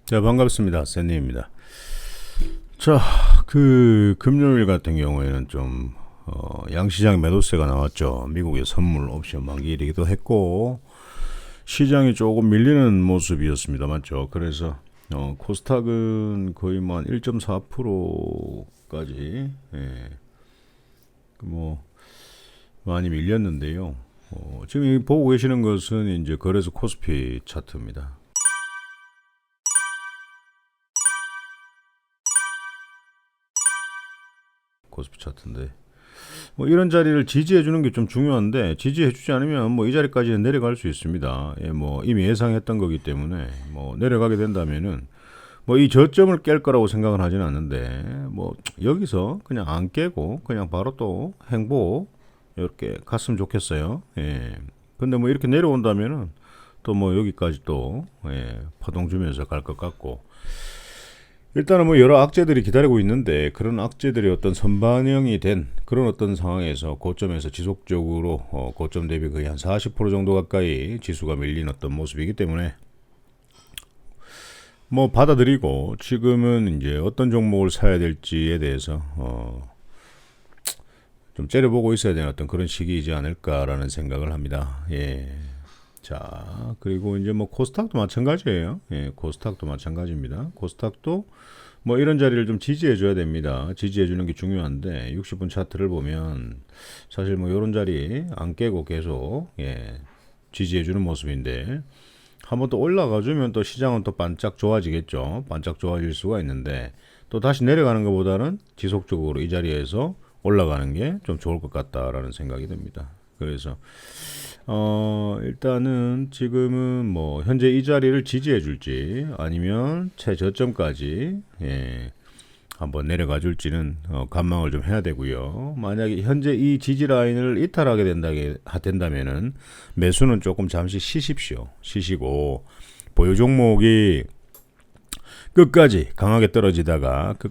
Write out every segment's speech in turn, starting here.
자, 반갑습니다. 샌님입니다. 자, 금요일 같은 경우에는 좀 양시장 매도세가 나왔죠. 미국의 선물 옵션 만기이기도 했고 시장이 조금 밀리는 모습이었습니다. 맞죠? 그래서 코스닥은 거의 뭐 1.4%까지 뭐 많이 밀렸는데요. 지금 보고 계시는 것은 이제 거래소 코스피 차트입니다. 코스피 차트인데 뭐 이런 자리를 지지해 주는 게 좀 중요한데 지지해 주지 않으면 뭐 이 자리까지는 내려갈 수 있습니다. 뭐 이미 예상했던 거기 때문에 뭐 내려가게 된다면은 뭐 이 저점을 깰 거라고 생각은 하지는 않는데 뭐 여기서 그냥 안 깨고 그냥 바로 또 행보 이렇게 갔으면 좋겠어요. 근데 뭐 이렇게 내려온다면은 또 뭐 여기까지 또 파동 주면서 갈 것 같고, 일단은 뭐 여러 악재들이 기다리고 있는데 그런 악재들이 어떤 선반영이 된 그런 어떤 상황에서 고점에서 지속적으로 고점 대비 거의 한 40% 정도 가까이 지수가 밀린 어떤 모습이기 때문에 뭐 받아들이고 지금은 이제 어떤 종목을 사야 될지에 대해서 좀 째려보고 있어야 되는 어떤 그런 시기이지 않을까라는 생각을 합니다. 자, 그리고 이제 뭐 코스닥도 마찬가지예요. 코스닥도 마찬가지입니다. 코스닥도 뭐 이런 자리를 좀 지지해 줘야 됩니다. 지지해 주는 게 중요한데 60분 차트를 보면 사실 뭐 이런 자리 안 깨고 계속 지지해 주는 모습인데 한번 또 올라가 주면 또 시장은 또 반짝 좋아지겠죠. 반짝 좋아질 수가 있는데 또 다시 내려가는 것보다는 지속적으로 이 자리에서 올라가는 게 좀 좋을 것 같다라는 생각이 듭니다. 그래서 일단은 지금은 뭐 현재 이 자리를 지지해 줄지 아니면 최저점까지 한번 내려가 줄지는 관망을 좀 해야 되고요. 만약에 현재 이 지지 라인을 이탈하게 된다면은 매수는 조금 잠시 쉬시고 보유 종목이 끝까지 강하게 떨어지다가 더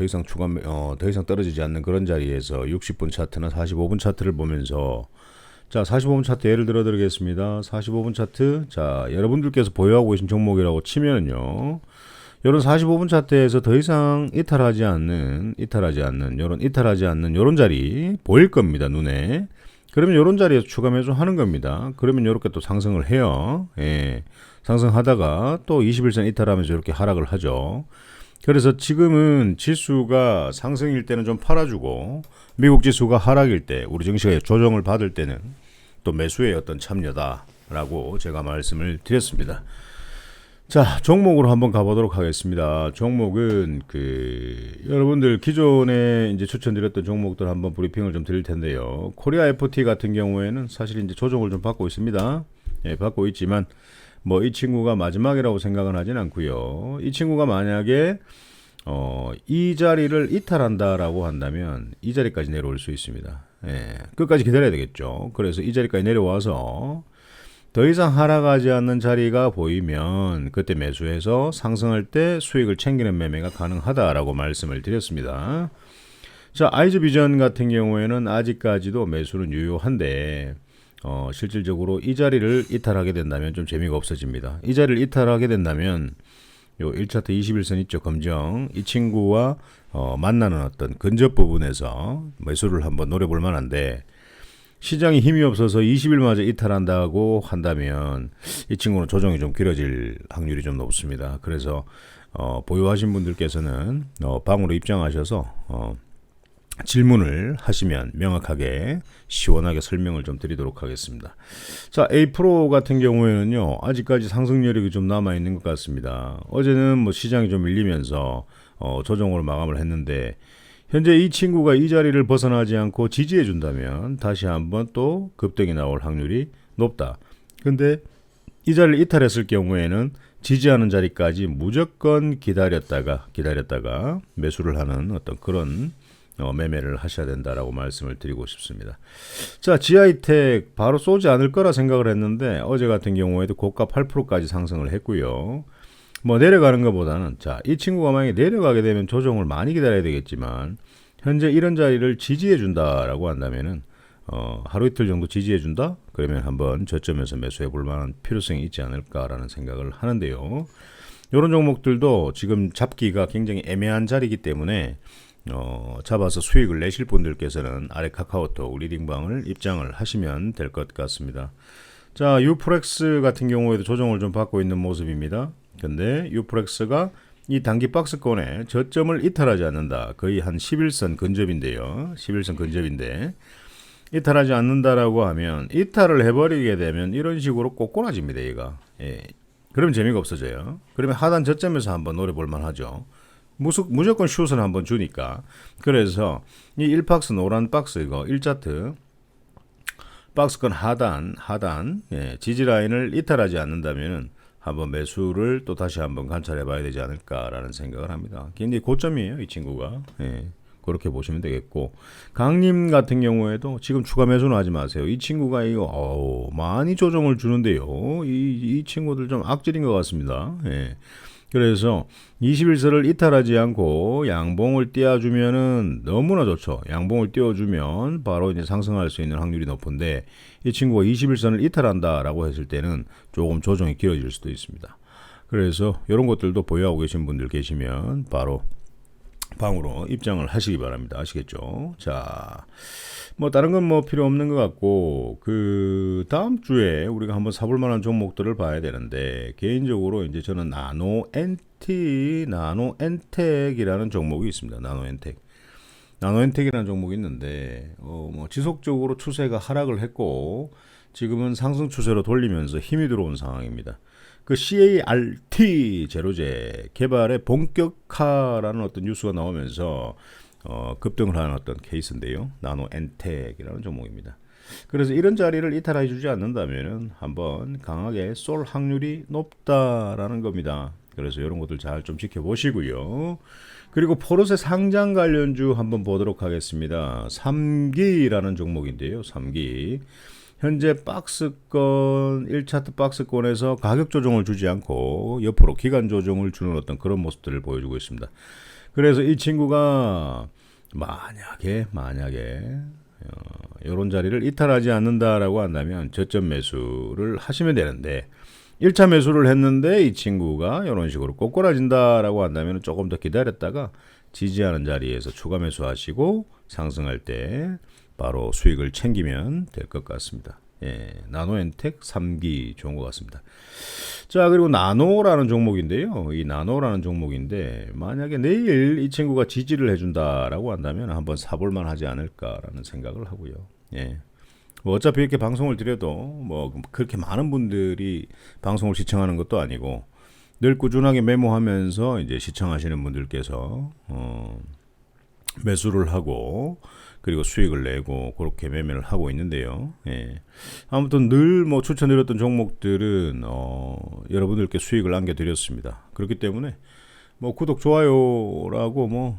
이상 더 이상 떨어지지 않는 그런 자리에서 60분 차트나 45분 차트를 보면서, 자, 45분 차트 예를 들어 드리겠습니다. 45분 차트, 자, 여러분들께서 보유하고 계신 종목이라고 치면은요, 이런 45분 차트에서 더 이상 이탈하지 않는 요런 자리 보일 겁니다, 눈에. 그러면 요런 자리에서 추가 매수 하는 겁니다. 그러면 요렇게 또 상승을 해요. 상승하다가 또 21선 이탈하면서 이렇게 하락을 하죠. 그래서 지금은 지수가 상승일 때는 좀 팔아주고 미국 지수가 하락일 때, 우리 증시가 조정을 받을 때는 또 매수의 어떤 참여다라고 제가 말씀을 드렸습니다. 자, 종목으로 한번 가보도록 하겠습니다. 종목은 여러분들 기존에 이제 추천드렸던 종목들 한번 브리핑을 좀 드릴 텐데요. 코리아 FT 같은 경우에는 사실 이제 조정을 좀 받고 있습니다. 받고 있지만 뭐 이 친구가 마지막이라고 생각은 하진 않고요. 이 친구가 만약에 이 자리를 이탈한다라고 한다면 이 자리까지 내려올 수 있습니다. 끝까지 기다려야 되겠죠. 그래서 이 자리까지 내려와서 더 이상 하락하지 않는 자리가 보이면 그때 매수해서 상승할 때 수익을 챙기는 매매가 가능하다라고 말씀을 드렸습니다. 자, 아이즈비전 같은 경우에는 아직까지도 매수는 유효한데 실질적으로 이 자리를 이탈하게 된다면 좀 재미가 없어집니다. 이 자리를 이탈하게 된다면 요 1차트 21선 있죠, 검정. 이 친구와 만나는 어떤 근접 부분에서 매수를 한번 노려볼 만한데, 시장이 힘이 없어서 20일마저 이탈한다고 한다면 이 친구는 조정이 좀 길어질 확률이 좀 높습니다. 그래서 보유하신 분들께서는 방으로 입장하셔서 질문을 하시면 명확하게 시원하게 설명을 좀 드리도록 하겠습니다. 자, A프로 같은 경우에는요, 아직까지 상승 여력이 좀 남아 있는 것 같습니다. 어제는 뭐 시장이 좀 밀리면서 조정으로 마감을 했는데, 현재 이 친구가 이 자리를 벗어나지 않고 지지해 준다면 다시 한번 또 급등이 나올 확률이 높다. 근데 이 자리를 이탈했을 경우에는 지지하는 자리까지 무조건 기다렸다가 매수를 하는 어떤 그런 매매를 하셔야 된다라고 말씀을 드리고 싶습니다. 자, GI텍 바로 쏘지 않을 거라 생각을 했는데 어제 같은 경우에도 고가 8%까지 상승을 했고요. 뭐 내려가는 것보다는, 자, 이 친구가 만약에 내려가게 되면 조정을 많이 기다려야 되겠지만 현재 이런 자리를 지지해 준다라고 한다면은 하루 이틀 정도 지지해준다? 그러면 한번 저점에서 매수해 볼 만한 필요성이 있지 않을까라는 생각을 하는데요. 이런 종목들도 지금 잡기가 굉장히 애매한 자리이기 때문에 잡아서 수익을 내실 분들께서는 아래 카카오톡 리딩방을 입장을 하시면 될 것 같습니다. 자, 유프렉스 같은 경우에도 조정을 좀 받고 있는 모습입니다. 근데 유프렉스가 이 단기 박스권에 저점을 이탈하지 않는다. 거의 한 11선 근접인데요. 11선 근접인데 이탈하지 않는다라고 하면 이탈을 해버리게 되면 이런 식으로 꼬꼬라집니다. 얘가. 예. 그러면 재미가 없어져요. 그러면 하단 저점에서 한번 노려볼 만하죠. 무조건 슛을 한번 주니까. 그래서 이 1박스 노란 박스 이거 1차트 박스권 하단 예, 지지 라인을 이탈하지 않는다면은 한번 매수를 또 다시 한번 관찰해 봐야 되지 않을까라는 생각을 합니다. 굉장히 고점이에요, 이 친구가. 예. 그렇게 보시면 되겠고, 강림 같은 경우에도 지금 추가 매수는 하지 마세요. 이 친구가 이거 많이 조정을 주는데요. 이 친구들 좀 악질인 것 같습니다. 예. 그래서 21선을 이탈하지 않고 양봉을 띄워주면은 너무나 좋죠. 양봉을 띄워주면 바로 이제 상승할 수 있는 확률이 높은데 이 친구가 21선을 이탈한다라고 했을 때는 조금 조정이 길어질 수도 있습니다. 그래서 이런 것들도 보유하고 계신 분들 계시면 바로 방으로 입장을 하시기 바랍니다. 아시겠죠? 자, 뭐 다른 건 뭐 필요 없는 것 같고, 그 다음 주에 우리가 한번 사볼 만한 종목들을 봐야 되는데, 개인적으로 이제 저는 나노엔텍이라는 종목이 있습니다. 나노엔텍이라는 종목이 있는데, 뭐 지속적으로 추세가 하락을 했고, 지금은 상승 추세로 돌리면서 힘이 들어온 상황입니다. 그 CART 제로제 개발의 본격화라는 어떤 뉴스가 나오면서 급등을 하는 어떤 케이스인데요. 나노엔텍이라는 종목입니다. 그래서 이런 자리를 이탈해 주지 않는다면 한번 강하게 쏠 확률이 높다라는 겁니다. 그래서 이런 것들 잘 좀 지켜보시고요. 그리고 포르쉐 상장 관련주 한번 보도록 하겠습니다. 3기라는 종목인데요. 3기. 현재 박스권 1차트 박스권에서 가격 조정을 주지 않고 옆으로 기간 조정을 주는 어떤 그런 모습들을 보여주고 있습니다. 그래서 이 친구가 만약에 이런 자리를 이탈하지 않는다라고 한다면 저점 매수를 하시면 되는데 1차 매수를 했는데 이 친구가 이런 식으로 꼬꾸라진다라고 한다면 조금 더 기다렸다가 지지하는 자리에서 추가 매수하시고 상승할 때 바로 수익을 챙기면 될 것 같습니다. 예, 나노엔텍 3기 좋은 것 같습니다. 자, 그리고 나노라는 종목인데요. 이 나노라는 종목인데 만약에 내일 이 친구가 지지를 해준다라고 한다면 한번 사볼만 하지 않을까라는 생각을 하고요. 예. 뭐 어차피 이렇게 방송을 드려도 뭐 그렇게 많은 분들이 방송을 시청하는 것도 아니고 늘 꾸준하게 메모하면서 이제 시청하시는 분들께서 매수를 하고 그리고 수익을 내고 그렇게 매매를 하고 있는데요. 예. 아무튼 늘 뭐 추천드렸던 종목들은 여러분들께 수익을 안겨드렸습니다. 그렇기 때문에 뭐 구독 좋아요라고 뭐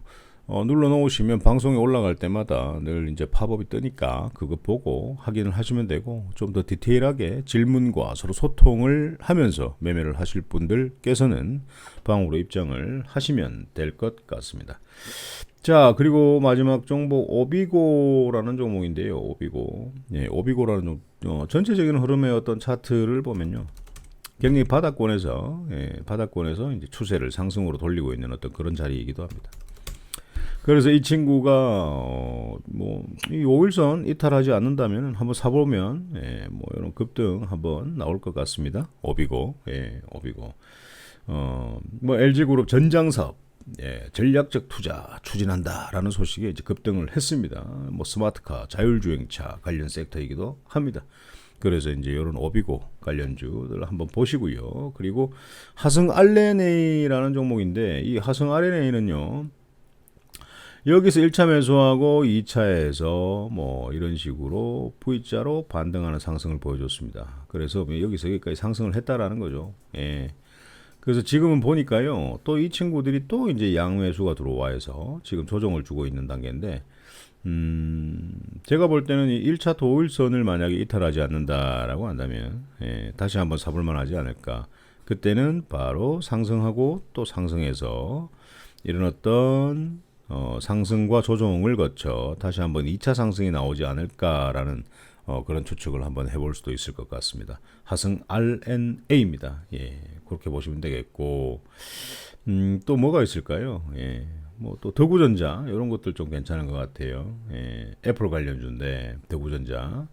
눌러 놓으시면 방송에 올라갈 때마다 늘 이제 팝업이 뜨니까 그거 보고 확인을 하시면 되고 좀 더 디테일하게 질문과 서로 소통을 하면서 매매를 하실 분들께서는 방으로 입장을 하시면 될 것 같습니다. 자, 그리고 마지막 종목 오비고라는 종목인데요. 오비고. 예, 오비고라는 전체적인 흐름의 어떤 차트를 보면요. 굉장히 바닥권에서 이제 추세를 상승으로 돌리고 있는 어떤 그런 자리이기도 합니다. 그래서 이 친구가 이 5일선 이탈하지 않는다면 한번 사보면 뭐 이런 급등 한번 나올 것 같습니다. 오비고. 예, 오비고. 뭐 LG그룹 전장사업 전략적 투자 추진한다라는 소식에 이제 급등을 했습니다. 뭐 스마트카, 자율주행차 관련 섹터이기도 합니다. 그래서 이제 이런 오비고 관련주들 한번 보시고요. 그리고 하승 RNA라는 종목인데 이 하승 RNA는요. 여기서 1차 매수하고 2차에서 뭐 이런 식으로 V자로 반등하는 상승을 보여줬습니다. 그래서 여기서 여기까지 상승을 했다라는 거죠. 예. 그래서 지금은 보니까요, 또 이 친구들이 또 이제 양매수가 들어와서 지금 조정을 주고 있는 단계인데, 제가 볼 때는 이 1차 도일선을 만약에 이탈하지 않는다라고 한다면, 다시 한번 사볼만 하지 않을까. 그때는 바로 상승하고 또 상승해서 이런 어떤 상승과 조정을 거쳐 다시 한번 2차 상승이 나오지 않을까라는 그런 추측을 한번 해볼 수도 있을 것 같습니다. 하승 RNA입니다. 예, 그렇게 보시면 되겠고, 또 뭐가 있을까요? 예, 뭐 또 대구전자 이런 것들 좀 괜찮은 것 같아요. 예, 애플 관련주인데 대구전자.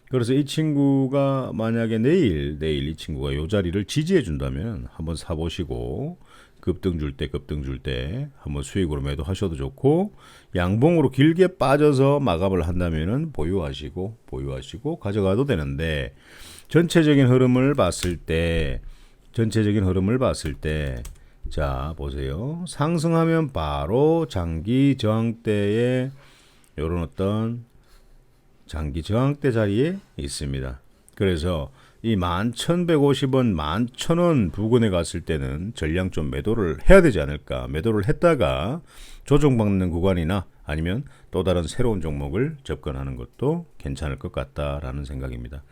그래서 이 친구가 만약에 내일 이 친구가 이 자리를 지지해 준다면 한번 사보시고 급등 줄 때 한번 수익으로 매도하셔도 좋고, 양봉으로 길게 빠져서 마감을 한다면은 보유하시고 가져가도 되는데, 전체적인 흐름을 봤을 때 자 보세요. 상승하면 바로 장기 저항대에 이런 어떤 장기 저항대 자리에 있습니다. 그래서 이 11,150원, 11,000원 부근에 갔을 때는 전량 좀 매도를 해야 되지 않을까. 매도를 했다가 조정받는 구간이나 아니면 또 다른 새로운 종목을 접근하는 것도 괜찮을 것 같다라는 생각입니다.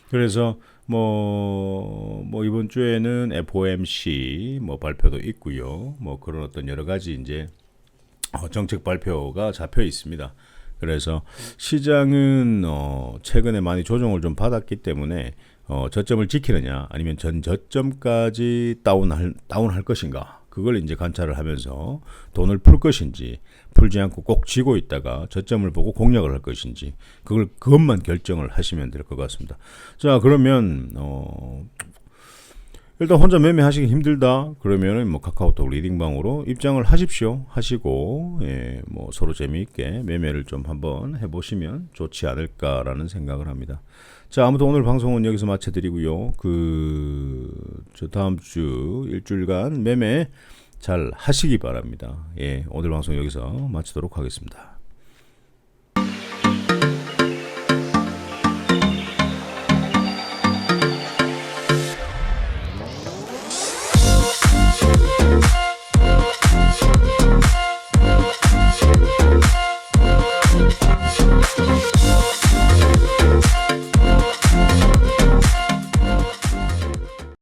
그래서 뭐 이번 주에는 FOMC 발표도 있고요. 그런 어떤 여러 가지 이제 정책 발표가 잡혀 있습니다. 그래서 시장은 최근에 많이 조정을 좀 받았기 때문에 저점을 지키느냐 아니면 전 저점까지 다운할 것인가, 그걸 이제 관찰을 하면서 돈을 풀 것인지, 풀지 않고 꼭 쥐고 있다가 저점을 보고 공략을 할 것인지, 그것만 결정을 하시면 될 것 같습니다. 자, 그러면 일단 혼자 매매하시기 힘들다 그러면은 카카오톡 리딩방으로 입장을 하시고 서로 재미있게 매매를 좀 한번 해보시면 좋지 않을까라는 생각을 합니다. 자, 아무튼 오늘 방송은 여기서 마쳐드리고요. 저 다음 주 일주일간 매매 잘 하시기 바랍니다. 오늘 방송 여기서 마치도록 하겠습니다.